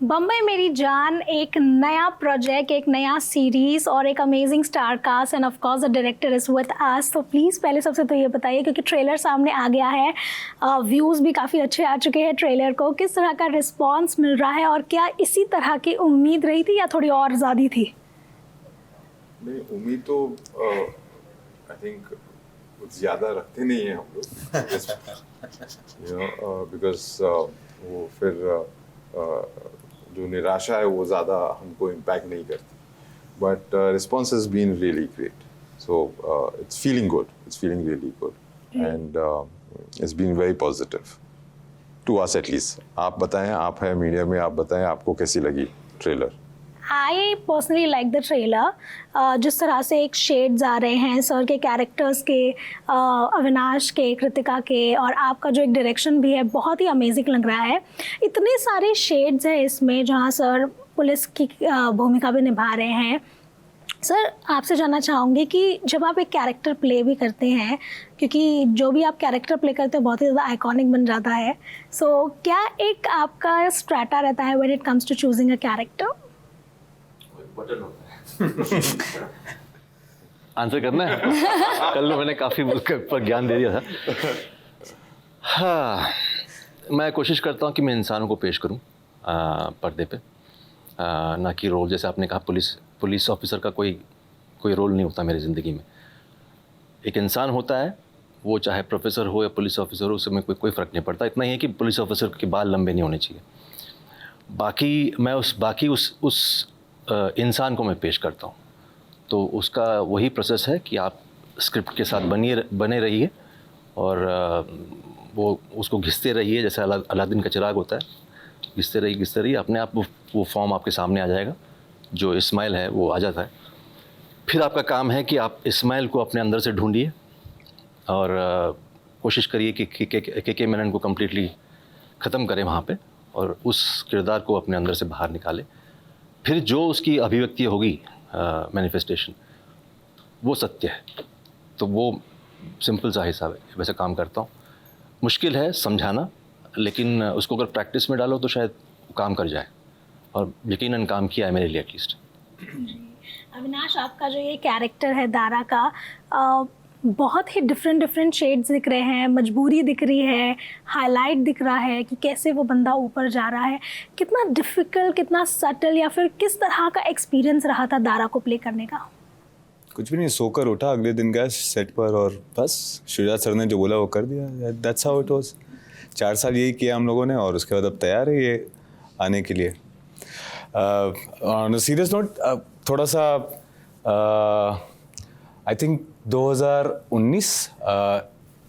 बम्बई मेरी जान एक नया प्रोजेक्ट, एक नया सीरीज़ और एक amazing star cast and of course the director is with us. तो प्लीज़ पहले सबसे तो ये बताइए, क्योंकि ट्रेलर सामने आ गया है, व्यूज़ भी काफ़ी अच्छे आ चुके हैं ट्रेलर को, किस तरह का रिस्पांस मिल रहा है और क्या इसी तरह की उम्मीद रही थी या थोड़ी और ज़्यादा थी? नहीं, उम्मीद तो आई थिंक कुछ ज़्यादा रखते नहीं हैं हम लोग, बिकॉज वो फिर जो निराशा है वो ज़्यादा हमको इम्पैक्ट नहीं करती। But response has been really great, so it's feeling good, it's feeling really good and it's been very positive to us at least. आप बताएं, आप हैं मीडिया में, आप बताएं आपको कैसी लगी trailer? I personally like the trailer. जिस तरह से एक शेड्स आ रहे हैं सर के कैरेक्टर्स के, अविनाश के, कृतिका के, और आपका जो एक डायरेक्शन भी है बहुत ही अमेजिंग लग रहा है। इतने सारे शेड्स हैं इसमें जहाँ सर पुलिस की भूमिका भी निभा रहे हैं। सर आपसे जानना चाहूँगी कि जब आप एक कैरेक्टर प्ले भी करते हैं, क्योंकि जो भी आप कैरेक्टर प्ले करते हैं बहुत ही ज़्यादा आइकॉनिक बन जाता है, सो क्या एक आपका स्ट्रैटा रहता है when it comes to choosing a character? बटन होता है आंसर करना है। कल मैंने काफ़ी पर ज्ञान दे दिया था। हाँ, मैं कोशिश करता हूँ कि मैं इंसानों को पेश करूँ पर्दे पे, ना कि रोल। जैसे आपने कहा, पुलिस ऑफिसर का कोई रोल नहीं होता मेरी ज़िंदगी में। एक इंसान होता है, वो चाहे प्रोफेसर हो या पुलिस ऑफिसर हो, उसमें कोई फ़र्क नहीं पड़ता। इतना ही है कि पुलिस ऑफिसर के बाल लंबे नहीं होने चाहिए। बाकी मैं उस इंसान को मैं पेश करता हूँ। तो उसका वही प्रोसेस है कि आप स्क्रिप्ट के साथ बने रहिए और वो उसको घिसते रहिए, जैसे अलादीन का चिराग होता है, घिसते रहिए, अपने आप वो फॉर्म आपके सामने आ जाएगा। जो इस्माइल है वो आ जाता है। फिर आपका काम है कि आप इस्माइल को अपने अंदर से ढूंढिए और कोशिश करिए कि के मेनन को कम्प्लीटली ख़त्म करें वहाँ पे, और उस किरदार को अपने अंदर से बाहर निकालें। फिर जो उसकी अभिव्यक्ति होगी, मैनिफेस्टेशन, वो सत्य है। तो वो सिंपल सा हिसाब है, वैसे काम करता हूँ। मुश्किल है समझाना, लेकिन उसको अगर प्रैक्टिस में डालो तो शायद काम कर जाए, और यकीनन काम किया है मेरे लिए एटलीस्ट। अविनाश, आपका जो ये कैरेक्टर है दारा का, बहुत ही डिफरेंट शेड्स दिख रहे हैं, मजबूरी दिख रही है, हाईलाइट दिख रहा है कि कैसे वो बंदा ऊपर जा रहा है। कितना डिफ़िकल्ट, कितना सटल, या फिर किस तरह का एक्सपीरियंस रहा था दारा को प्ले करने का? कुछ भी नहीं, सोकर उठा अगले दिन गया सेट पर और बस शुजात सर ने जो बोला वो कर दिया। That's how it was. 4 साल यही किया हम लोगों ने, और उसके बाद अब तैयार है ये आने के लिए। ऑन अ सीरियस नोट, थोड़ा सा आई थिंक 2019,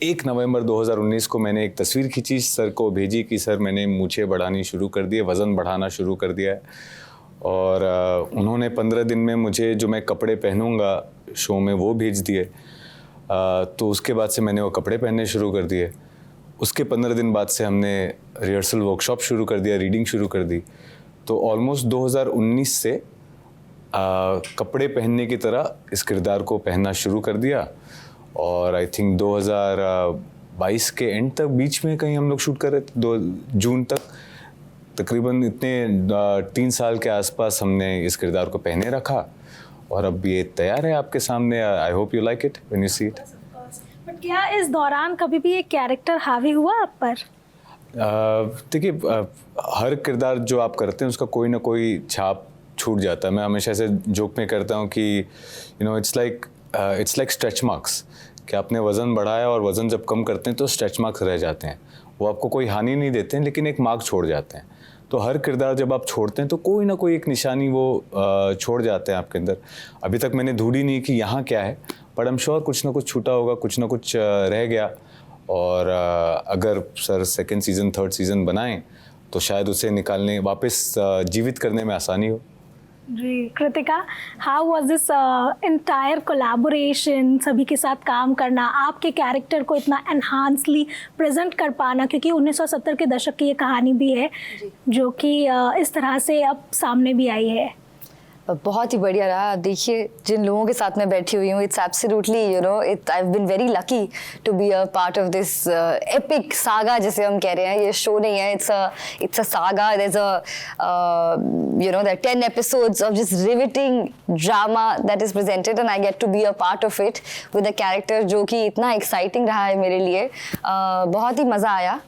1 नवंबर 2019 को मैंने एक तस्वीर खींची, सर को भेजी कि सर मैंने मूछें बढ़ानी शुरू कर दी है, वज़न बढ़ाना शुरू कर दिया है। और उन्होंने 15 दिन में मुझे जो मैं कपड़े पहनूंगा शो में वो भेज दिए। तो उसके बाद से मैंने वो कपड़े पहनने शुरू कर दिए। उसके 15 दिन बाद से हमने रिहर्सल वर्कशॉप शुरू कर दिया, रीडिंग शुरू कर दी। तो ऑलमोस्ट 2019 से कपड़े पहनने की तरह इस किरदार को पहनना शुरू कर दिया। और आई थिंक 2022 के एंड तक, बीच में कहीं हम लोग शूट कर रहे थे, 2 जून तक तकरीबन, इतने 3 साल के आसपास हमने इस किरदार को पहने रखा, और अब ये तैयार है आपके सामने। I hope you like it when you see it. But क्या इस दौरान कभी भी ये कैरेक्टर हावी हुआ आप पर? देखिए, हर किरदार जो आप करते हैं उसका कोई ना कोई छाप छूट जाता है। मैं हमेशा ऐसे जोक में करता हूँ कि इट्स लाइक स्ट्रेच मार्क्स, कि आपने वज़न बढ़ाया और वज़न जब कम करते हैं तो स्ट्रेच मार्क्स रह जाते हैं। वो आपको कोई हानि नहीं देते हैं, लेकिन एक मार्क छोड़ जाते हैं। तो हर किरदार जब आप छोड़ते हैं तो कोई ना कोई एक निशानी वो छोड़ जाते हैं आपके अंदर। अभी तक मैंने ढूंढी नहीं कि यहाँ क्या है, बट आई एम श्योर कुछ ना कुछ छूटा होगा, कुछ ना कुछ रह गया। और अगर sir 2nd season 3rd season बनाएं तो शायद उसे निकालने, वापस जीवित करने में आसानी हो। जी, Kritika, how was this entire collaboration, सभी के साथ काम करना, आपके कैरेक्टर को इतना एनहांसली प्रेजेंट कर पाना, क्योंकि 1970 के दशक की ये कहानी भी है जो कि इस तरह से अब सामने भी आई है। बहुत ही बढ़िया रहा। देखिए जिन लोगों के साथ मैं बैठी हुई हूँ, it's absolutely you know it I have been very lucky to be a part of this epic saga जिसे हम कह रहे हैं। ये शो नहीं है, it's a saga. There is a you know there are 10 episodes of just riveting drama that is presented and I get to be a part of it with a character जो कि इतना exciting रहा है मेरे लिए। बहुत ही मज़ा आया।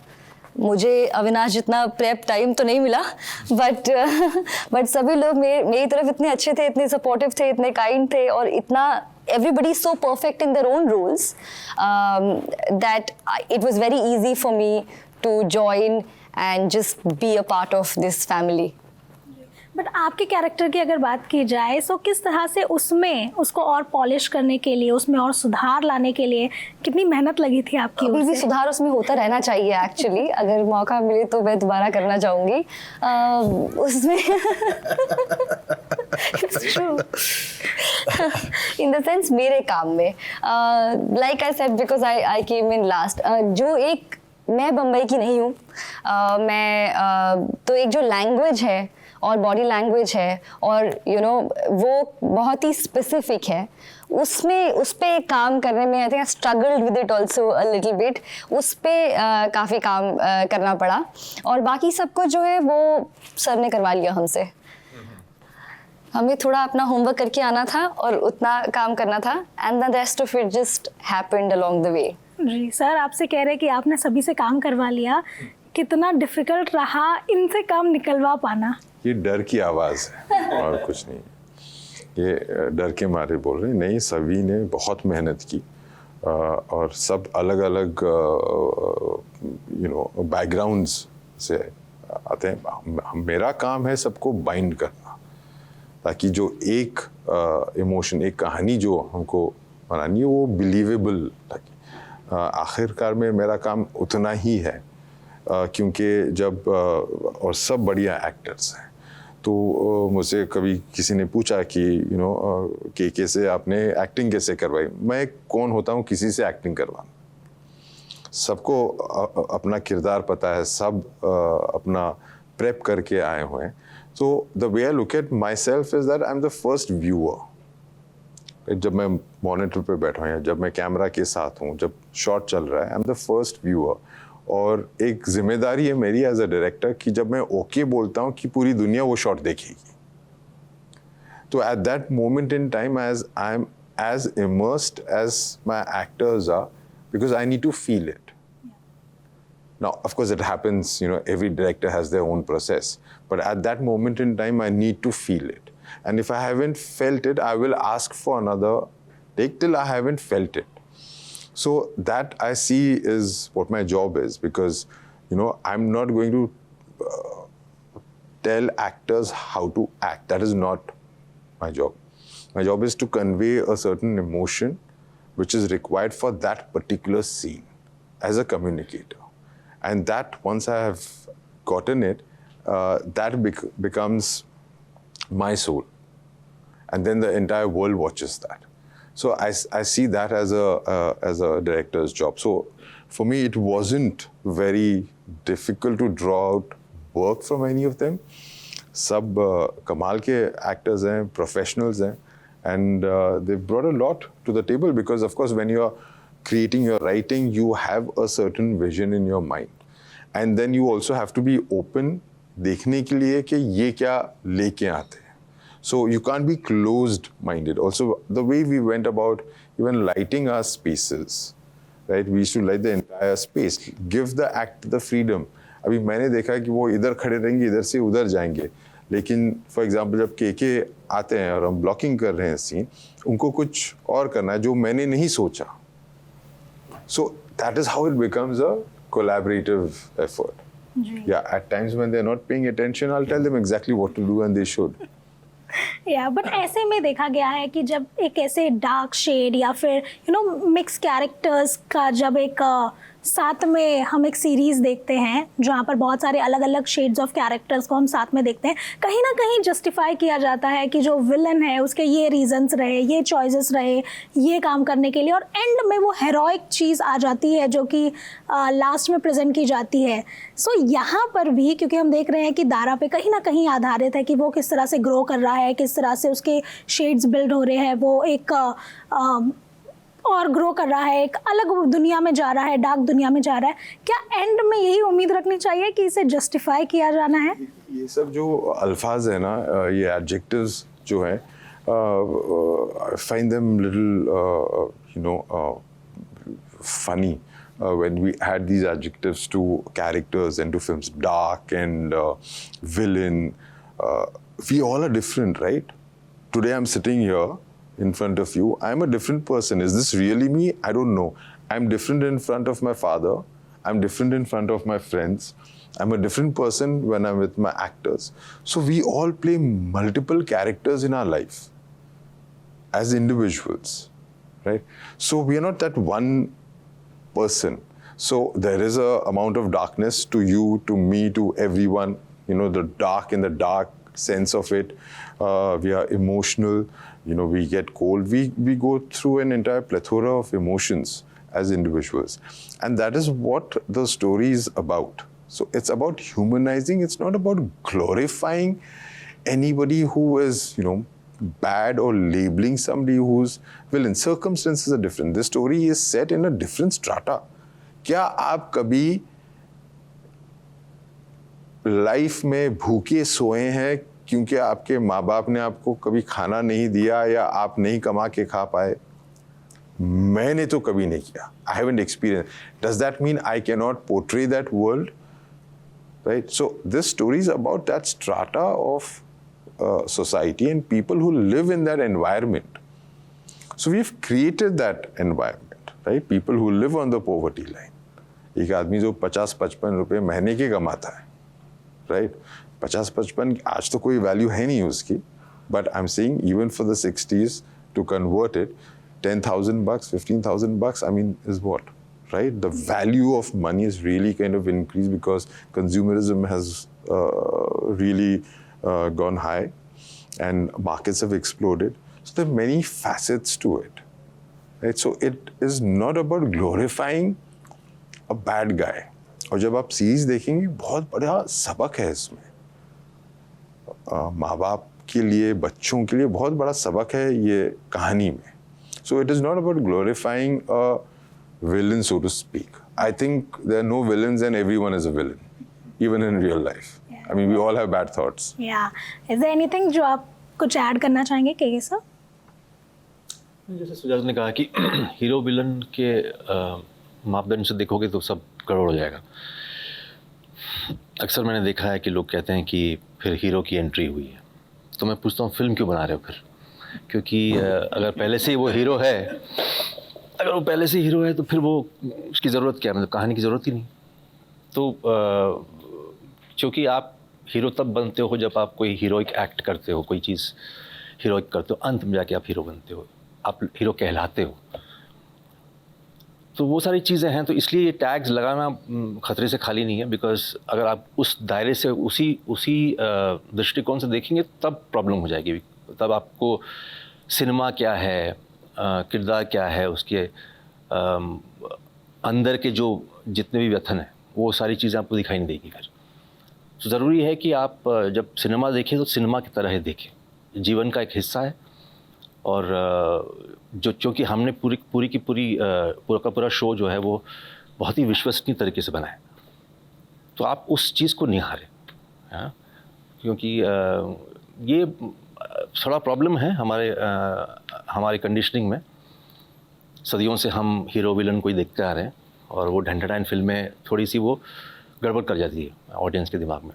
मुझे अविनाश जितना प्रेप टाइम तो नहीं मिला, बट सभी लोग मेरी तरफ इतने अच्छे थे, इतने सपोर्टिव थे, इतने काइंड थे और इतना everybody is so perfect in their own roles that it was very easy for me to join and just be a part of this family. But आपके कैरेक्टर की अगर बात की जाए तो किस तरह से उसमें उसको और पॉलिश करने के लिए, उसमें और सुधार लाने के लिए कितनी मेहनत लगी थी आपकी? अभी भी सुधार उसमें होता रहना चाहिए एक्चुअली। अगर मौका मिले तो मैं दोबारा करना चाहूँगी उसमें इन द सेंस मेरे काम में like I said because I came in last. जो एक मैं बम्बई की नहीं हूँ, मैं तो एक जो लैंग्वेज है और बॉडी लैंग्वेज है और यू नो वो बहुत ही स्पेसिफिक है, उसमें उस पर काम करने में I think I struggled with it also a little bit. उस पर काफ़ी काम करना पड़ा और बाकी सबको जो है वो सर ने करवा लिया हमसे। हमें थोड़ा अपना होमवर्क करके आना था और उतना काम करना था and the rest of it just happened along the way. जी सर, आपसे कह रहे हैं कि आपने सभी से काम करवा लिया, कितना डिफ़िकल्ट रहा इनसे काम निकलवा पाना? ये डर की आवाज़ है और कुछ नहीं। ये डर के मारे बोल रहे नहीं, सभी ने बहुत मेहनत की और सब अलग अलग यू नो बैकग्राउंड्स से आते हैं। मेरा काम है सबको बाइंड करना ताकि जो एक इमोशन, एक कहानी जो हमको बनानी है वो बिलीवेबल लगे। आखिरकार में मेरा काम उतना ही है क्योंकि जब और सब बढ़िया एक्टर्स हैं तो मुझसे कभी किसी ने पूछा कि यू नो कि कैसे आपने एक्टिंग कैसे करवाई। मैं कौन होता हूँ किसी से एक्टिंग करवाना? सबको अपना किरदार पता है, सब अपना प्रेप करके आए हुए हैं। तो the way I look at my self is that I am the first viewer. जब मैं मॉनिटर पे बैठा हूँ या जब मैं कैमरा के साथ हूँ, जब शॉट चल रहा है, I am the first viewer. और एक जिम्मेदारी है मेरी एज अ डायरेक्टर कि जब मैं ओके बोलता हूँ कि पूरी दुनिया वो शॉट देखेगी, तो at that moment in time as I am as immersed as my actors are because I need to feel it. Now, of course, it happens, you know, every director has their own process. But at that moment in time, I need to feel it. And if I haven't felt it, I will ask for another take till I haven't felt it. So that I see is what my job is because, you know, I'm not going to tell actors how to act. That is not my job. My job is to convey a certain emotion which is required for that particular scene as a communicator. And that once I have gotten it, that becomes my soul. And then the entire world watches that. So I see that as a director's job. So for me, it wasn't very difficult to draw out work from any of them. सब कमाल के actors हैं, professionals हैं, and they've brought a lot to the table because of course when you're creating your writing, you have a certain vision in your mind. And then you also have to be open देखने के लिए कि ये क्या लेके आते हैं. So you can't be closed-minded. Also, the way we went about even lighting our spaces, right? We used to light the entire space, give the actor the freedom. अभी मैंने देखा कि वो इधर खड़े रहेंगे, इधर से उधर जाएंगे. लेकिन फॉर एग्जाम्पल जब के आते हैं और हम ब्लॉकिंग कर रहे हैं सीन, उनको कुछ और करना है जो मैंने नहीं सोचा. So that is how it becomes a collaborative effort. Yeah, at times when they're not paying attention, I'll tell them exactly what to do and they should. But ऐसे में देखा गया है कि जब एक ऐसे डार्क शेड या फिर यू नो मिक्स कैरेक्टर्स का जब एक साथ में हम एक सीरीज़ देखते हैं जहाँ पर बहुत सारे अलग अलग शेड्स ऑफ कैरेक्टर्स को हम साथ में देखते हैं, कहीं ना कहीं जस्टिफाई किया जाता है कि जो विलन है उसके ये रीजंस रहे, ये चॉइसेस रहे ये काम करने के लिए, और एंड में वो हेरोइक चीज़ आ जाती है जो कि लास्ट में प्रेजेंट की जाती है। सो यहाँ पर भी क्योंकि हम देख रहे हैं कि दारा पे कहीं ना कहीं आधारित है कि वो किस तरह से ग्रो कर रहा है, किस तरह से उसके शेड्स बिल्ड हो रहे हैं, वो एक और ग्रो कर रहा है, एक अलग दुनिया में जा रहा है, डार्क दुनिया में जा रहा है। क्या एंड में यही उम्मीद रखनी चाहिए कि इसे जस्टिफाई किया जाना है? ये सब जो अल्फाज है ना, ये एडजेक्टिव्स जो हैं, I find them little funny when we add these adjectives to characters and to films. Dark and villain, we all are different, right? Today I'm sitting here in front of you. I'm a different person. Is this really me? I don't know. I'm different in front of my father. I'm different in front of my friends. I'm a different person when I'm with my actors. So we all play multiple characters in our life as individuals, right? So we are not that one person. So there is a amount of darkness to you, to me, to everyone. You know, the dark in the dark sense of it. We are emotional. You know, we get cold. We go through an entire plethora of emotions as individuals, and that is what the story is about. So it's about humanizing. It's not about glorifying anybody who is, you know, bad or labeling somebody who's villain. Circumstances are different. This story is set in a different strata. क्या आप कभी life में भूखे सोए हैं क्योंकि आपके माँ बाप ने आपको कभी खाना नहीं दिया या आप नहीं कमा के खा पाए? मैंने तो कभी नहीं किया. I haven't experienced. Does that mean I cannot portray that world? Right? So this story is about that strata of society and people who live in that environment. So we've created that environment, right? People who live on the poverty line. एक आदमी जो 50-55 रुपए महीने के कमाता है, right? 50-55 आज तो कोई वैल्यू है नहीं उसकी, but I'm saying even for the 60s to convert it, $10,000, $15,000, I mean, is what, right? The value of money is really kind of increased because consumerism has really gone high and markets have exploded. So there are many facets to it, right? So it is not about glorifying a bad guy. और जब आप series देखेंगे बहुत बड़ा सबक है इसमें. माँ बाप के लिए, बच्चों के लिए बहुत बड़ा सबक है ये कहानी में. So it is not about glorifying a villain, so to speak. I think there are no villains and everyone is a villain, even in real life. Yeah. I mean, we all have bad thoughts. Yeah. Is there anything जो आप कुछ add करना चाहेंगे के sir? जैसे सुजात ने कहा कि हीरो विलन के मापदंड से देखोगे तो सब गड़बड़ हो जाएगा. अक्सर मैंने देखा है कि लोग कहते हैं कि फिर हीरो की एंट्री हुई है, तो मैं पूछता हूँ फिल्म क्यों बना रहे हो फिर? क्योंकि अगर पहले से ही वो हीरो है, अगर वो पहले से हीरो है तो फिर वो उसकी ज़रूरत क्या है? मतलब कहानी की ज़रूरत ही नहीं. तो क्योंकि आप हीरो तब बनते हो जब आप कोई हीरोइक एक्ट करते हो, कोई चीज़ हीरोइक करते हो, अंत में जाके आप हीरो बनते हो, आप हीरो कहलाते हो. तो वो सारी चीज़ें हैं, तो इसलिए ये टैग्स लगाना ख़तरे से खाली नहीं है. बिकॉज अगर आप उस दायरे से उसी दृष्टिकोण से देखेंगे तब प्रॉब्लम हो जाएगी. तब आपको सिनेमा क्या है, किरदार क्या है, उसके अंदर के जो जितने भी व्यथन हैं वो सारी चीज़ें आपको दिखाई नहीं देगी फिर. तो ज़रूरी है कि आप जब सिनेमा देखें तो सिनेमा की तरह ही देखें. जीवन का एक हिस्सा है और जो क्योंकि हमने पूरा का पूरा शो जो है वो बहुत ही विश्वसनीय तरीके से बना है, तो आप उस चीज़ को निहारें. हाँ, क्योंकि ये थोड़ा प्रॉब्लम है हमारे कंडीशनिंग में. सदियों से हम हीरो विलन को ही देखते आ रहे हैं और वो ढंढाइन फिल्में थोड़ी सी वो गड़बड़ कर जाती है ऑडियंस के दिमाग में.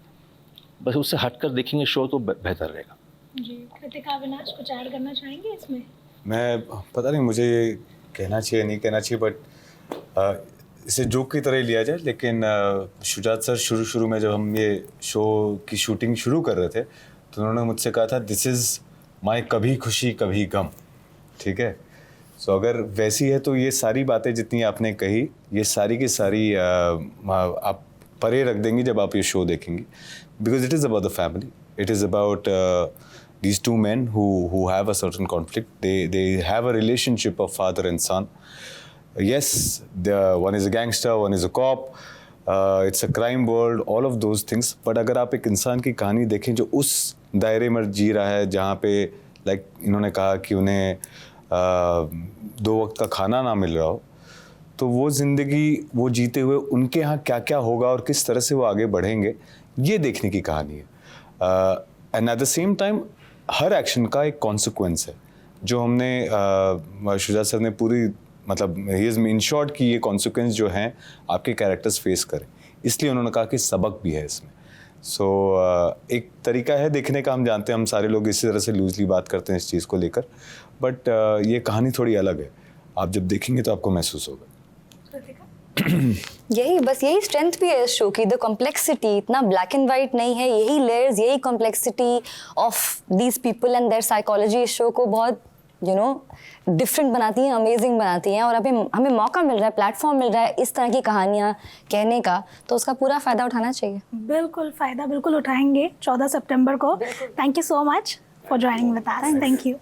बस उससे हटकर देखेंगे शो तो बेहतर रहेगा. जी, कृतिका, अविनाश कुछ ऐड करना चाहेंगे इसमें? मैं पता नहीं मुझे ये कहना चाहिए नहीं कहना चाहिए, बट इसे जोक की तरह ही लिया जाए. लेकिन शुजात सर शुरू में जब हम ये शो की शूटिंग शुरू कर रहे थे तो उन्होंने मुझसे कहा था दिस इज़ माई कभी खुशी कभी गम. ठीक है, सो अगर वैसी है तो ये सारी बातें जितनी आपने कही, ये सारी की सारी आप परे रख देंगी जब आप ये शो देखेंगी, because it is about the family, it is about these two men who have a certain conflict. They have a relationship of father and son. Yes, one is a gangster, one is a cop. It's a crime world, all of those things. But अगर आप एक इंसान की कहानी देखें जो उस दायरे में जी रहा है जहाँ पे लाइक इन्होंने कहा कि उन्हें 2 वक्त का खाना ना मिल रहा हो, तो वो ज़िंदगी वो जीते हुए उनके यहाँ क्या क्या होगा और किस तरह से वो आगे बढ़ेंगे, ये देखने की कहानी है. And at the same time her action का एक कॉन्सिक्वेंस है जो हमने शुजा सर ने पूरी मतलब ही इज़ इन शॉर्ट कि ये कॉन्सिक्वेंस जो हैं आपके कैरेक्टर्स फेस करें, इसलिए उन्होंने कहा कि सबक भी है इसमें. सो एक तरीका है देखने का, हम जानते हैं हम सारे लोग इसी तरह से लूजली बात करते हैं इस चीज़ को लेकर, बट ये कहानी थोड़ी अलग है. आप जब देखेंगे तो आपको महसूस होगा. यही स्ट्रेंथ भी है इस शो की, द कॉम्प्लेक्सिटी. इतना ब्लैक एंड वाइट नहीं है, यही लेयर्स, यही complexity of these people and there psychology इस शो को बहुत डिफरेंट बनाती हैं, अमेजिंग बनाती हैं. और अभी हमें मौका मिल रहा है, प्लेटफॉर्म मिल रहा है इस तरह की कहानियाँ कहने का, तो उसका पूरा फ़ायदा उठाना चाहिए. बिल्कुल फ़ायदा बिल्कुल उठाएंगे 14 सितंबर को. Thank you so much for joining with us. Thank you.